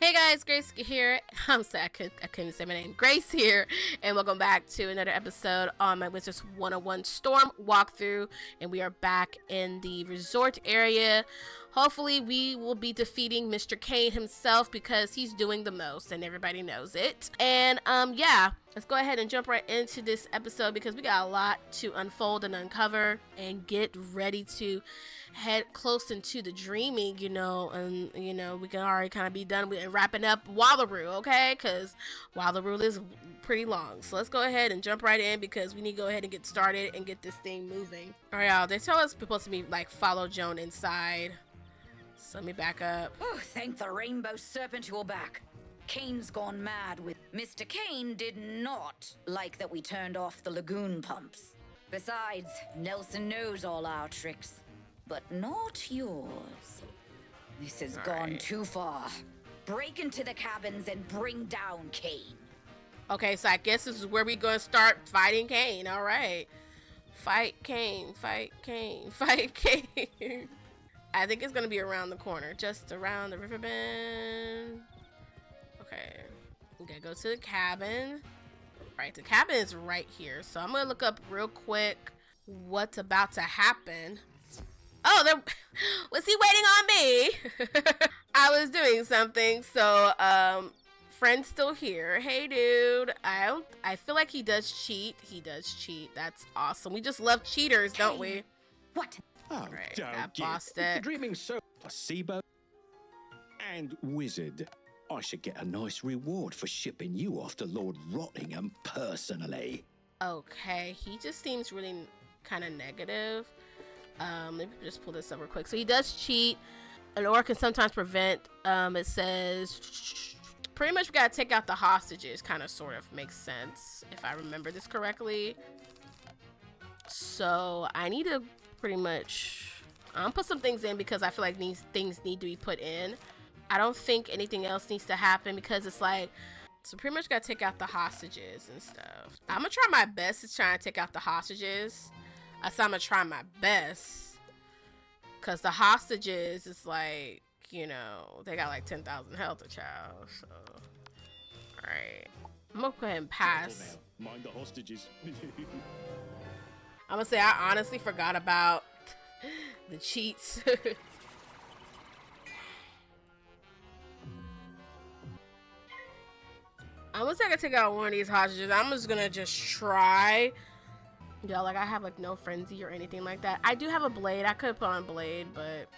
Hey guys, Grace here. I'm sorry, I couldn't say my name. Grace here, and welcome back to another episode on my Wizard101 Storm walkthrough. And we are back in the resort area. Hopefully, we will be defeating Mr. Kane himself because he's doing the most, and everybody knows it. And yeah, let's go ahead and jump right into this episode because we got a lot to unfold and uncover, and get ready to head close into the dreaming, and we can already kind of be done with wrapping up Wallaru, okay? Because Wallaru is pretty long. So let's go ahead and jump right in because we need to go ahead and get started and get this thing moving. All right, y'all. They tell us we're supposed to be like follow Joan inside. So let me back up. Oh, thank the rainbow serpent you're back. Kane's gone mad with... Mr. Kane did not like that we turned off the lagoon pumps. Besides, Nelson knows all our tricks. But not yours. This has gone too far. Break into the cabins and bring down Kane. Okay, so I guess this is where we're going to start fighting Kane. All right. Fight Kane, fight Kane, fight Kane. I think it's going to be around the corner, just around the river bend. Okay. We got to go to the cabin. Right, the cabin is right here. So I'm going to look up real quick what's about to happen. Oh, was he waiting on me? I was doing something. So, friend's still here. Hey, dude. I feel like he does cheat. He does cheat. That's awesome. We just love cheaters, don't we? What? Oh, right, don't bossed You're it. dreaming so placebo and wizard. I should get a nice reward for shipping you off to Lord Rottingham personally. Okay, he just seems really kind of negative. Let me just pull this up real quick. So he does cheat. An aura can sometimes prevent. It says pretty much we gotta take out the hostages. Kind of sort of makes sense if I remember this correctly. So I need to pretty much put some things in because I feel like these things need to be put in. I don't think anything else needs to happen because it's like, so pretty much gotta take out the hostages and stuff. I'm gonna try my best to try and take out the hostages. So I'm gonna try my best because the hostages is like, they got like 10,000 health a child. So, all right, I'm gonna go ahead and pass. Mind the hostages. I'm gonna say I honestly forgot about the cheats. I'm gonna say I can take out one of these hostages. I'm just gonna try. Yeah, like I have like no frenzy or anything like that. I do have a blade. I could put on a blade, but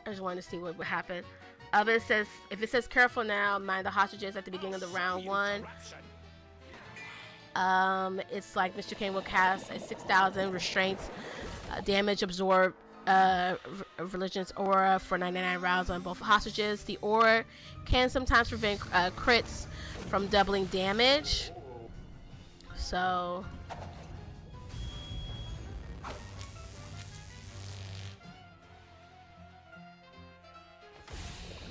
I just wanted to see what would happen. But it says, if it says careful now, mind the hostages at the beginning of the round one. It's like Mr. Kane will cast a 6,000 restraints damage absorb religion's aura for 99 rounds on both hostages. The aura can sometimes prevent crits from doubling damage. So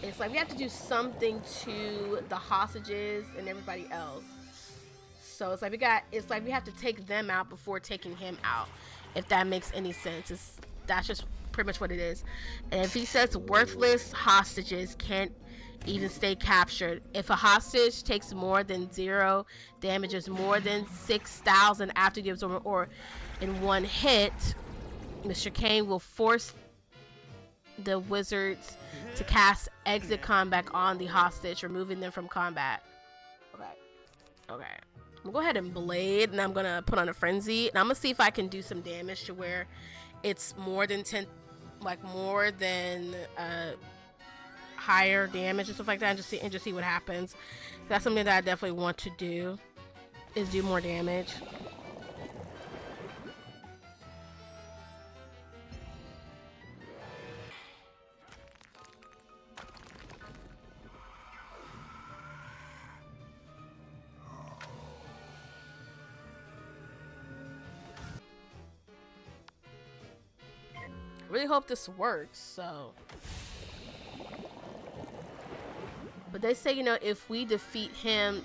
it's like we have to do something to the hostages and everybody else. So it's like we have to take them out before taking him out. If that makes any sense. That's just pretty much what it is. And if he says worthless hostages can't even stay captured. If a hostage takes more than 0 damages more than 6,000 after the absorber or in one hit, Mr. Kane will force the wizards to cast exit combat on the hostage, removing them from combat. Okay. I'm gonna go ahead and blade, and I'm gonna put on a frenzy, and I'm gonna see if I can do some damage to where it's more than 10, like more than higher damage and stuff like that, and just see what happens. That's something that I definitely want to do, is do more damage. I really hope this works. So, but they say, if we defeat him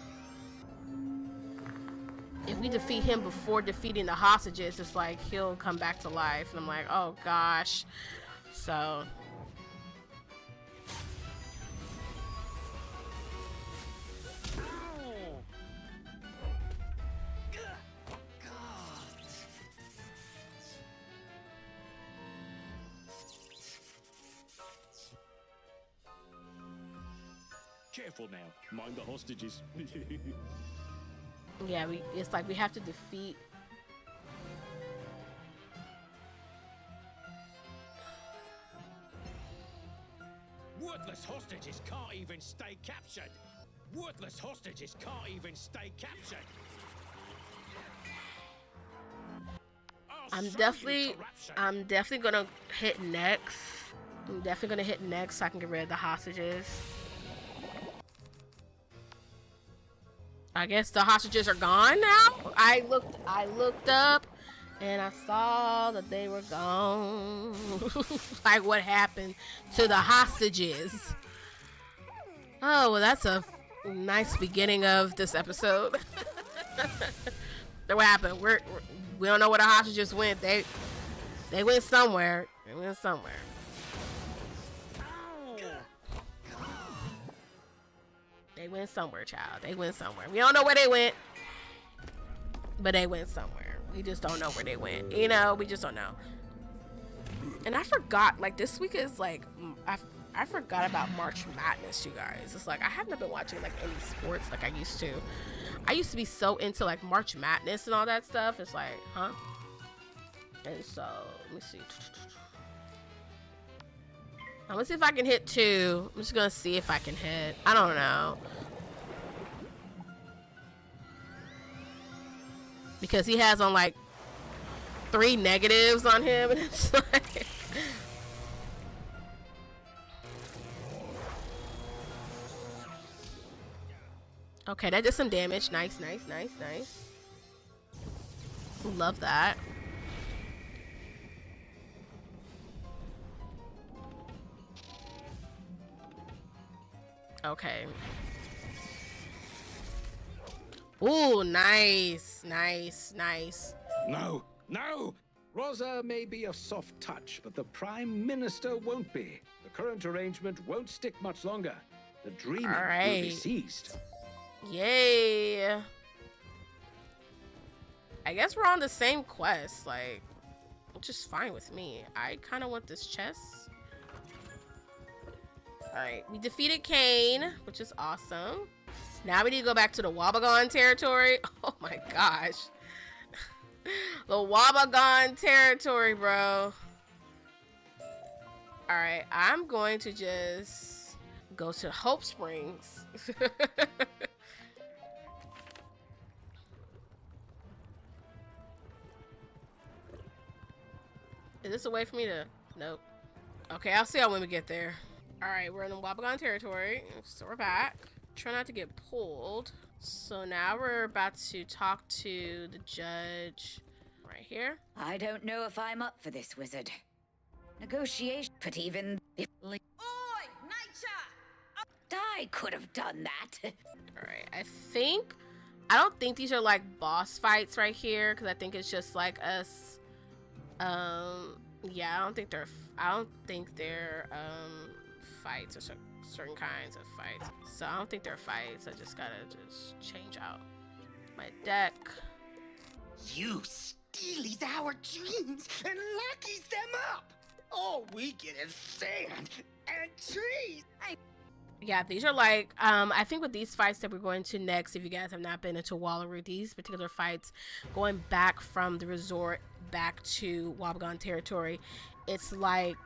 before defeating the hostages, it's like he'll come back to life. And I'm like, oh gosh. So Careful now. Mind the hostages. Yeah, it's like we have to defeat. Worthless hostages can't even stay captured. Worthless hostages can't even stay captured. I'm definitely gonna hit next. I'm definitely gonna hit next so I can get rid of the hostages. I guess the hostages are gone now. I looked up and I saw that they were gone. Like, what happened to the hostages? Oh, well, that's a nice beginning of this episode. What happened? We don't know where the hostages went. They went somewhere. They went somewhere. They went somewhere, child. They went somewhere. We don't know where they went, but they went somewhere. We just don't know where they went. You know, we just don't know. And I forgot, like, this week is like, I forgot about March Madness, you guys. It's like, I haven't been watching like any sports like I used to. I used to be so into like March Madness and all that stuff. It's like, huh? And so, let me see. I'm gonna see if I can hit 2. I'm just gonna see if I can hit. I don't know. Because he has on like 3 negatives on him, and it's like... Okay, that did some damage. Nice, nice, nice, nice. Love that. Okay. Ooh, nice, nice, nice. No, no! Rosa may be a soft touch, but the Prime Minister won't be. The current arrangement won't stick much longer. The dreaming will be seized. Yay. I guess we're on the same quest, like, which is fine with me. I kind of want this chest. Alright, we defeated Kane, which is awesome. Now we need to go back to the Wabagon territory. Oh my gosh. The Wabagon territory, bro. Alright, I'm going to just go to Hope Springs. Is this a way for me to... Nope. Okay, I'll see y'all when we get there. Alright, we're in the Wabagon territory, so we're back. Try not to get pulled. So now we're about to talk to the judge right here. I don't know if I'm up for this, wizard. Negotiation, but even if... Oi, nature! I could have done that. Alright, I don't think these are like boss fights right here, because I think it's just like us. Yeah, I don't think they're fights or certain kinds of fights. So I don't think they're fights. I just gotta change out my deck. You stealies our dreams and lackeys them up. All we get is sand and trees. Yeah, these are like, I think with these fights that we're going to next, if you guys have not been into Wallaru, these particular fights going back from the resort back to Wabagon territory, it's like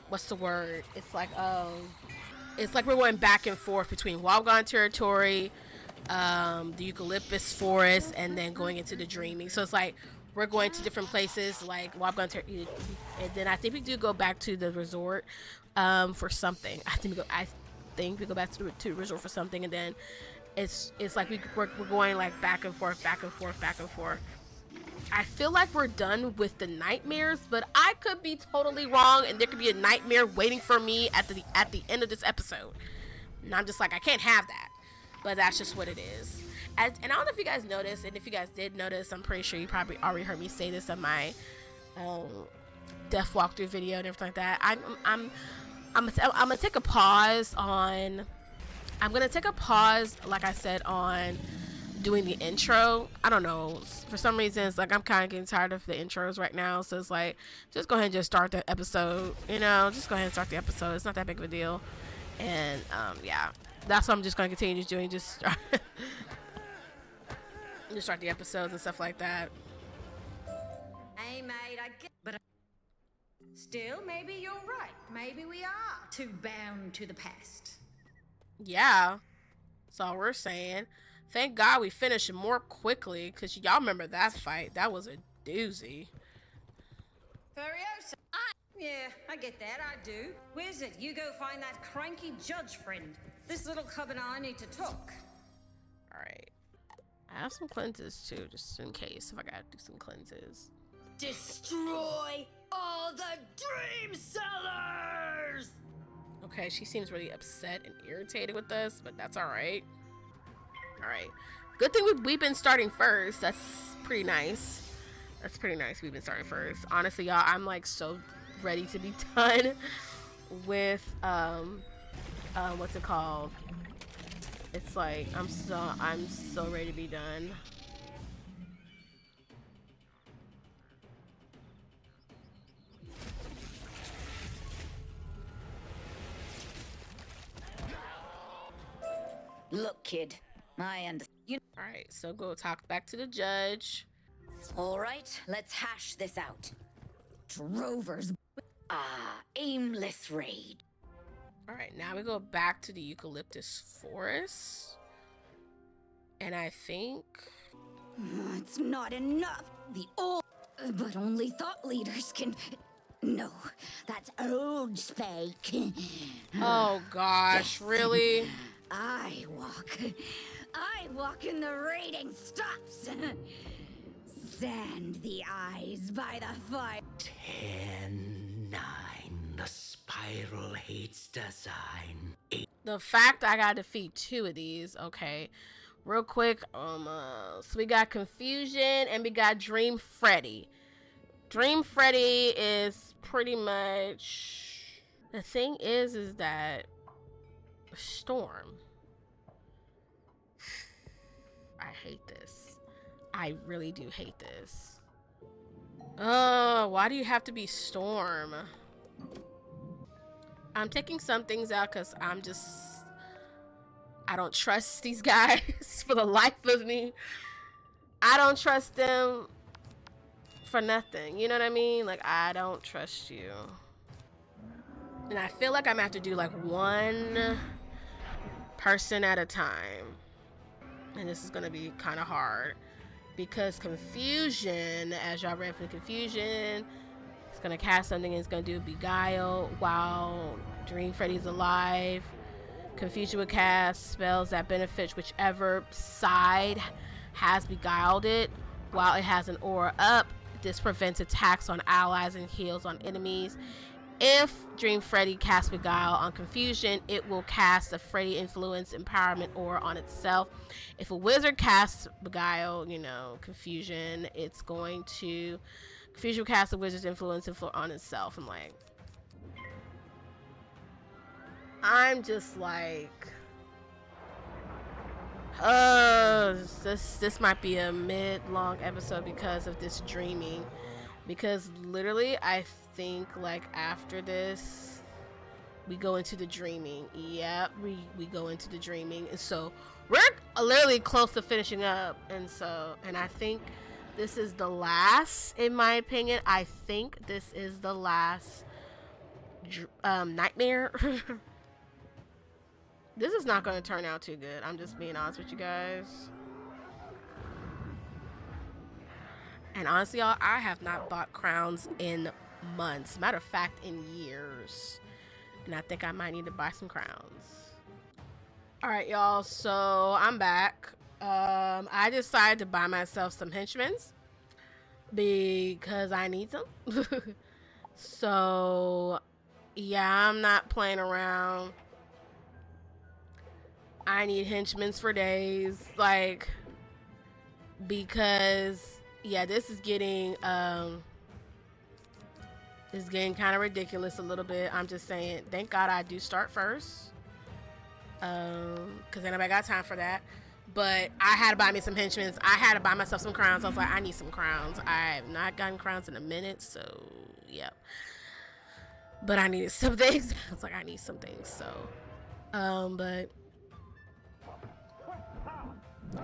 what's the word? It's like we're going back and forth between Wabagon territory, the Eucalyptus Forest, and then going into the Dreaming. So it's like we're going to different places, like Wabagon territory, and then I think we do go back to the resort for something. I think we go back to the resort for something, and then it's like we're going like back and forth, back and forth, back and forth. I feel like we're done with the nightmares, but I could be totally wrong, and there could be a nightmare waiting for me at the end of this episode. And I'm just like, I can't have that. But that's just what it is. And I don't know if you guys noticed, and if you guys did notice, I'm pretty sure you probably already heard me say this on my death walkthrough video and everything like that. I'm gonna take a pause on. I'm gonna take a pause, like I said, on doing the intro. I don't know, for some reason it's like I'm kind of getting tired of the intros right now, so it's like just go ahead and just start the episode, you know, just go ahead and start the episode. It's not that big of a deal. And yeah, that's what I'm just going to continue just doing, just start the episodes and stuff like that. Hey mate, I get, but still, maybe you're right. Maybe we are too bound to the past. Yeah, that's all we're saying. Thank God we finished more quickly, because y'all remember that fight. That was a doozy. Furiosa. Yeah, I get that, I do. Wizard, you go find that cranky judge friend. This little cub and I need to talk. Alright. I have some cleanses too, just in case if I gotta do some cleanses. Destroy all the dream sellers! Okay, she seems really upset and irritated with us, but that's alright. Alright. Good thing we've been starting first. That's pretty nice. That's pretty nice we've been starting first. Honestly, y'all, I'm like so ready to be done with what's it called? It's like I'm so ready to be done. Look, kid, I understand. Alright, so go talk back to the judge. Alright, let's hash this out. Drovers. Aimless raid. Alright, now we go back to the Eucalyptus Forest. And I think... It's not enough. The old... But only thought leaders can... No, that's old spake. Oh gosh, really? I walk in the raiding stops. Sand the eyes by the fire. 10, 9, the spiral hates design. 8. The fact I gotta defeat 2 of these, okay. Real quick, so we got Confusion and we got Dream Freddy. Dream Freddy is pretty much... The thing is that... Storm. I hate this. I really do hate this. Oh, why do you have to be Storm? I'm taking some things out because I don't trust these guys for the life of me. I don't trust them for nothing. You know what I mean? Like, I don't trust you. And I feel like I'm gonna have to do like one person at a time. And this is gonna be kind of hard. Because Confusion, as y'all read from Confusion, it's gonna cast something and it's gonna do Beguile while Dream Freddy's alive. Confusion would cast spells that benefit whichever side has beguiled it while it has an aura up. This prevents attacks on allies and heals on enemies. If Dream Freddy casts Beguile on Confusion, it will cast a Freddy Influence Empowerment aura on itself. If a wizard casts Beguile, you know, Confusion, it's going to... Confusion will cast a wizard's influence on itself. I'm just like... this might be a mid-long episode because of this dreaming. Because literally, I think like after this, we go into the dreaming. Yep, we go into the dreaming. And so we're literally close to finishing up. And I think this is the last, in my opinion, I think this is the last nightmare. This is not going to turn out too good. I'm just being honest with you guys. And honestly, y'all, I have not bought crowns in months. Matter of fact, in years. And I think I might need to buy some crowns. All right, y'all. So I'm back. I decided to buy myself some henchmen because I need them. So yeah, I'm not playing around. I need henchmen for days, like, because yeah, this is getting kind of ridiculous a little bit. I'm just saying, thank God I do start first, because then I got time for that. But I had to buy me some henchmen. I had to buy myself some crowns. I was like, I need some crowns. I have not gotten crowns in a minute, so yeah. But I needed some things. I was like, I need some things, so but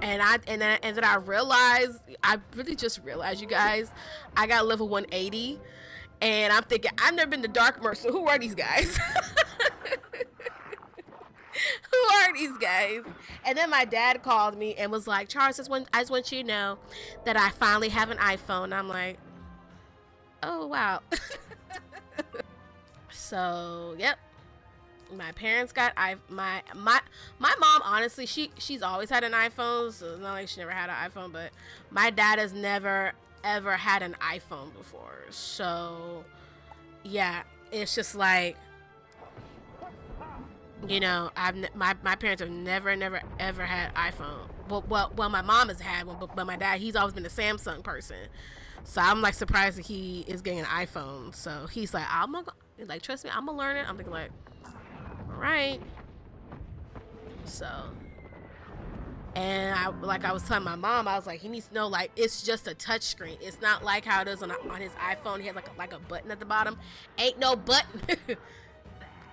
and then I realized, I really just realized, you guys, I got level 180, and I'm thinking, I've never been to Darkmer, so who are these guys? Who are these guys? And then my dad called me and was like, Charles, I just want you to know that I finally have an iPhone. I'm like, oh wow. So yep, my parents got my mom, honestly, she's always had an iPhone, so it's not like she never had an iPhone, but my dad has never ever had an iPhone before. So yeah, it's just like, you know, my parents have never ever had iPhone. Well, my mom has had one, but my dad, he's always been a Samsung person. So I'm like surprised that he is getting an iPhone. So he's like, trust me, I'm gonna learn it. I'm thinking like, all right. So, and I was telling my mom, I was like, he needs to know, like, it's just a touch screen. It's not like how it is on his iPhone. He has like a button at the bottom. Ain't no button.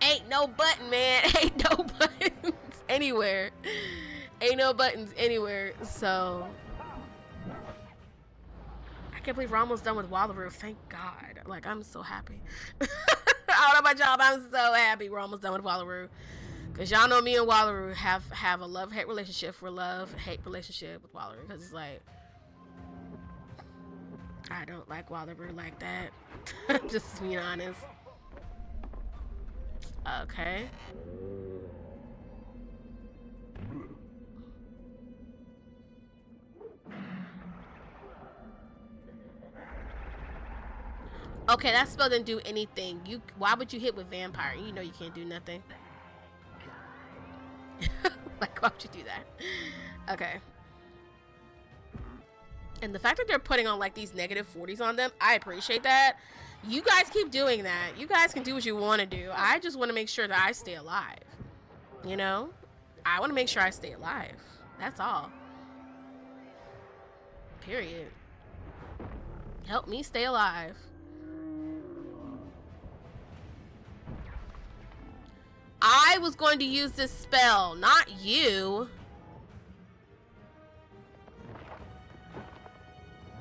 Ain't no button, man. Ain't no buttons anywhere. Ain't no buttons anywhere. So I can't believe we're almost done with Wallaru. Thank God. Like, I'm so happy. I don't know about y'all, but I'm so happy we're almost done with Wallaru. Because y'all know me and Wallaru have a love-hate relationship. For love-hate relationship with Wallaru. Because it's like, I don't like Wallaru like that. Just being honest. Okay. Okay, that spell didn't do anything. Why would you hit with vampire? You know you can't do nothing. Like, why would you do that? Okay. And the fact that they're putting on like these negative 40s on them, I appreciate that. You guys keep doing that. You guys can do what you want to do. I just want to make sure that I stay alive. You know? I want to make sure I stay alive. That's all. Period. Help me stay alive. I was going to use this spell, not you.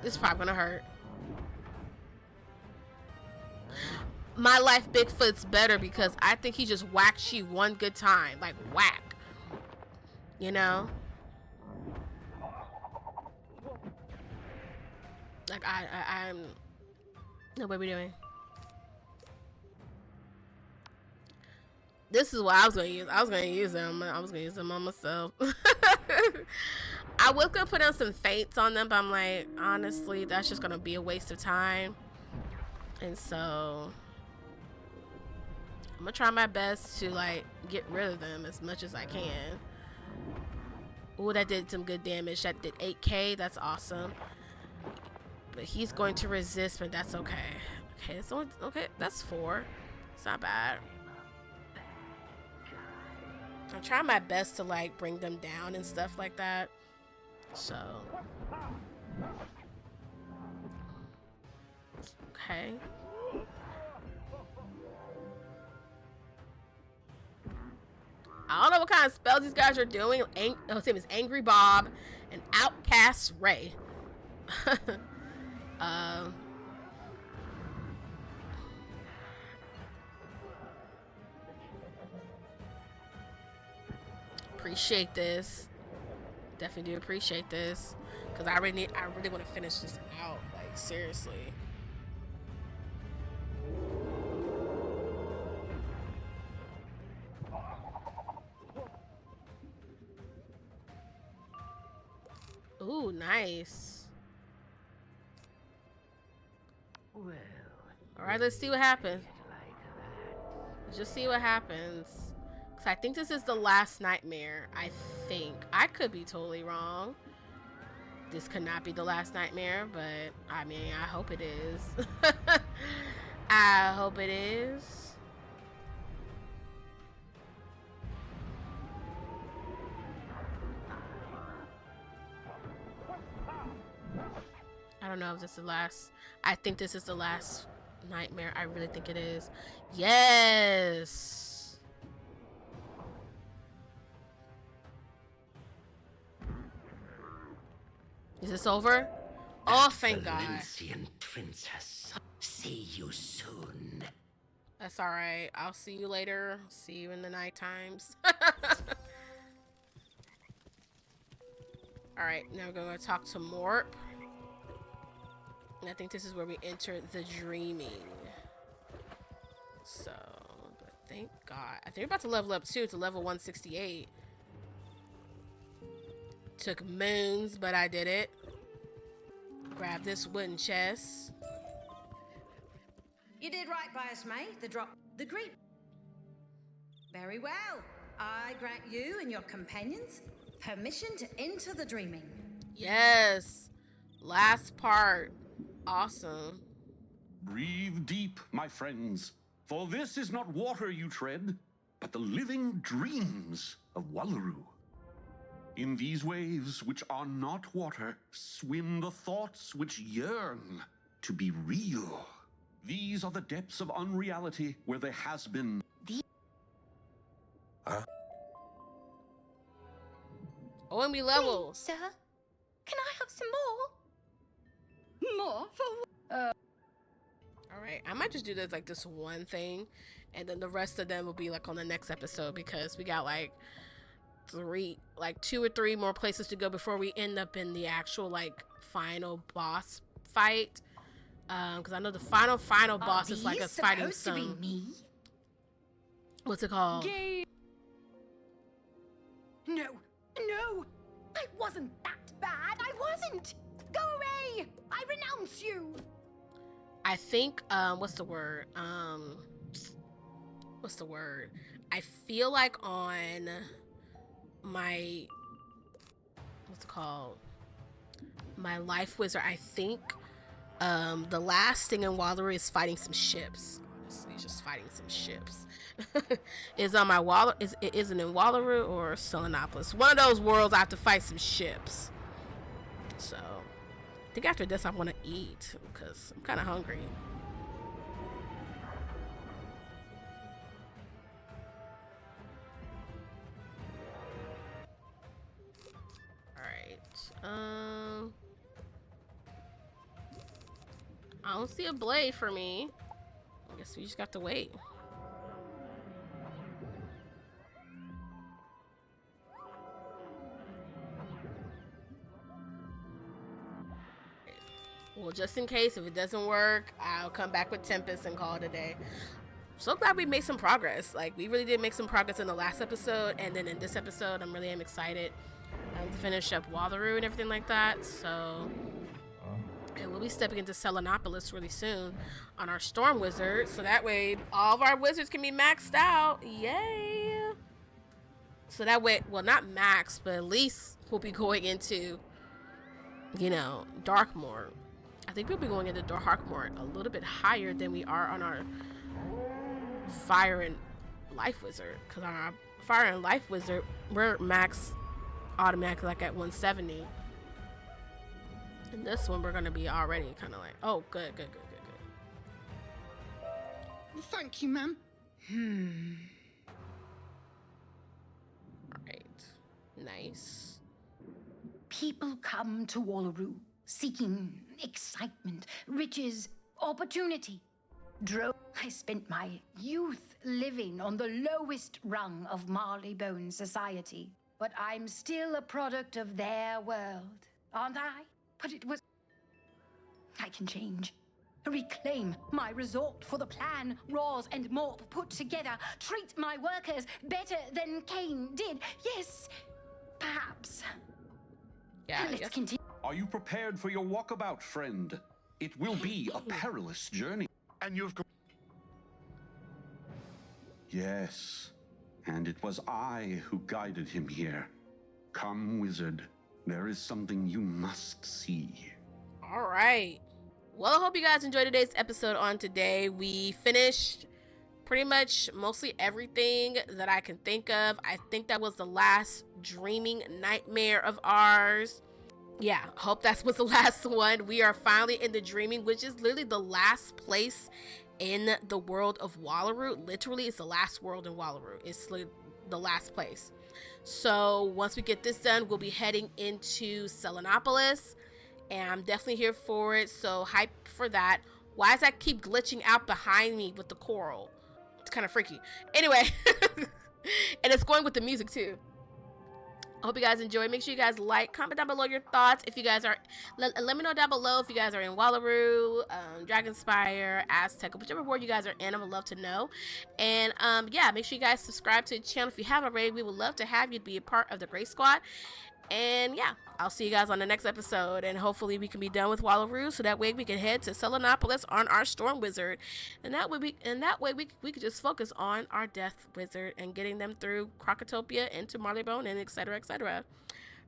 This is probably gonna hurt. My life Bigfoot's better because I think he just whacked you one good time. Like, whack. You know? Like, I'm... No, what are we doing? This is what I was gonna use. I was gonna use them. I was gonna use them on myself. I was gonna put on some faints on them, but I'm like, honestly, that's just gonna be a waste of time. And so I'm gonna try my best to like get rid of them as much as I can. Ooh, that did some good damage. That did 8k. That's awesome. But he's going to resist, but that's okay. Okay, that's only, okay. That's 4. It's not bad. I'm trying my best to like bring them down and stuff like that. So okay. I don't know what kind of spells these guys are doing. His name is Angry Bob and Outcast Ray. Appreciate this. Definitely do appreciate this, because I really want to finish this out. Like, seriously. Ooh, nice. Well, all right, let's see what happens. Let's just see what happens. I think this is the last nightmare. I think. I could be totally wrong. This could not be the last nightmare, but I mean, I hope it is. I hope it is. don't know if this is the last. I think this is the last nightmare. I really think it is. Yes. Is this over? Oh, thank God. Valencian princess. See you soon. That's all right. I'll see you later. See you in the night times. All right, now we're gonna talk to Morp. And I think this is where we enter the dreaming. So, but thank God. I think we're about to level up too to level 168. Took moons, but I did it. Grab this wooden chest. You did right by us, mate. The great. Very well. I grant you and your companions permission to enter the dreaming. Yes. Last part. Awesome. Breathe deep, my friends, for this is not water you tread, but the living dreams of Wallaru. In these waves, which are not water, swim the thoughts which yearn to be real. These are the depths of unreality where there has been... Oh, and we level. Please, sir, can I have some more? More for All right, I might just do this like this one thing, and then the rest of them will be like on the next episode, because we got like 2 or 3 more places to go before we end up in the actual like final boss fight. Because I know the final boss is like us fighting some. To be me? What's it called? No, I wasn't that bad. I wasn't. Go away. I renounce you. I think what's the word? I feel like on my what's it called? My life wizard, I think the last thing in Wallaru is fighting some ships. Honestly, just fighting some ships. Is on my Wallaru? Isn't in Wallaru or Selenopolis? One of those worlds I have to fight some ships. So I think after this I want to eat because I'm kind of hungry. All right. I don't see a blade for me. I guess we just got to wait. Well, just in case, if it doesn't work, I'll come back with Tempest and call it a day. So glad we made some progress. Like, we really did make some progress in the last episode, and then in this episode, I really am excited to finish up Wallaru and everything like that. So, and we'll be stepping into Selenopolis really soon on our Storm Wizard, so that way all of our wizards can be maxed out. Yay! So that way, well, not max, but at least we'll be going into, you know, Darkmoor. I think we'll be going into Darkmoor a little bit higher than we are on our Fire and Life Wizard, because on our Fire and Life Wizard, we're max automatically like at 170. And this one, we're going to be already kind of like, oh, good. Thank you, ma'am. All right. Nice. People come to Wallaru seeking excitement, riches, opportunity. I spent my youth living on the lowest rung of Marleybone society, but I'm still a product of their world, aren't I? But it was... I can change. Reclaim my resort for the plan Roz and Morp put together. Treat my workers better than Cain did. Yes, perhaps. Yeah, Let's continue. Are you prepared for your walkabout, friend? It will be a perilous journey. And you've got... Yes, and it was I who guided him here. Come, wizard. There is something you must see. All right. Well, I hope you guys enjoyed today's episode on today. We finished pretty much mostly everything that I can think of. I think that was the last dreaming nightmare of ours. yeah, hope that was the last one. We are finally in the Dreaming, which is literally the last place in the world of Wallaru. Literally, it's the last world in Wallaru. It's the last place. So once we get this done, we'll be heading into Selenopolis, and I'm definitely here for it. So hype for that. Why does that keep glitching out behind me with the coral? It's kind of freaky. Anyway, and it's going with the music too. I hope you guys enjoy. Make sure you guys like, comment down below your thoughts. If you guys are, let me know down below if you guys are in Wallaru, Dragonspire, Aztec, whichever world you guys are in. I would love to know. And yeah, make sure you guys subscribe to the channel if you haven't already. We would love to have you be a part of the Great Squad. And yeah, I'll see you guys on the next episode, and hopefully we can be done with Wallaru, so that way we can head to Selenopolis on our Storm Wizard, and that way we could just focus on our Death Wizard and getting them through Crocotopia into Marleybone and etc. etc.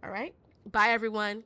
All right, bye everyone.